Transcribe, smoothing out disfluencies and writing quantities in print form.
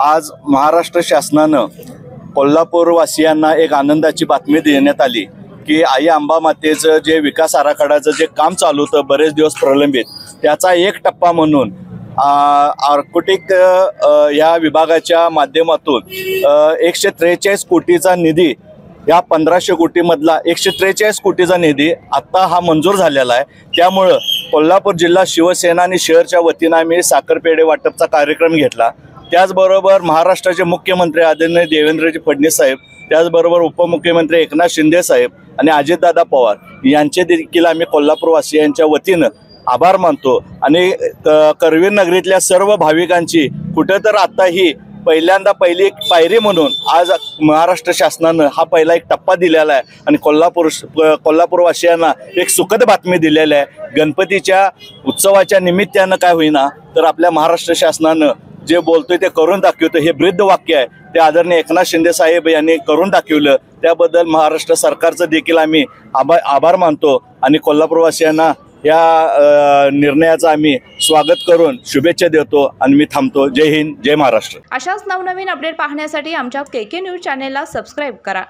आज महाराष्ट्र शासनानं कोल्हापूरवासियांना एक आनंदाची बातमी देण्यात आली की आई अंबामातेचं जे विकास आराखड्याचं जे काम चालू होतं बरेच दिवस प्रलंबित, त्याचा एक टप्पा म्हणून आर्कोटिक या विभागाच्या माध्यमातून 143 कोटीचा निधी, या 1500 कोटीमधला 143 कोटीचा निधी आत्ता हा मंजूर झालेला आहे। त्यामुळं कोल्हापूर जिल्हा शिवसेना आणि शहरच्या वतीनं आम्ही साखरपेढे वाटपचा कार्यक्रम घेतला। त्याचबरोबर महाराष्ट्राचे मुख्यमंत्री आदरणीय देवेंद्रजी फडणवीस साहेब, त्याचबरोबर उपमुख्यमंत्री एकनाथ शिंदे साहेब आणि अजितदादा पवार यांचे देखील आम्ही कोल्हापूरवासियांच्या वतीनं आभार मानतो। आणि करवीर नगरीतल्या सर्व भाविकांची कुठं तर आता ही पहिल्यांदा पहिली एक पायरी म्हणून आज महाराष्ट्र शासनानं हा पहिला एक टप्पा दिलेला आहे आणि कोल्हापूरवासियांना एक सुखद बातमी दिलेली आहे। गणपतीच्या उत्सवाच्या निमित्तानं काय होईना तर आपल्या महाराष्ट्र शासनानं जे बोलतोय ते करून दाखवतो, हे ब्रीद वाक्य आहे, ते आदरणीय एकनाथ शिंदे साहेब यांनी करून दाखवलं। त्याबद्दल महाराष्ट्र सरकारचं देखील आम्ही आभार मानतो आणि कोल्हापूरवासियांना या निर्णयाचा आम्ही स्वागत करून शुभेच्छा देतो आणि मी थांबतो। जय हिंद, जय महाराष्ट्र। अशाच नवनवीन अपडेट पाहण्यासाठी आमच्या KK न्यूज चॅनेलला सबस्क्राईब करा।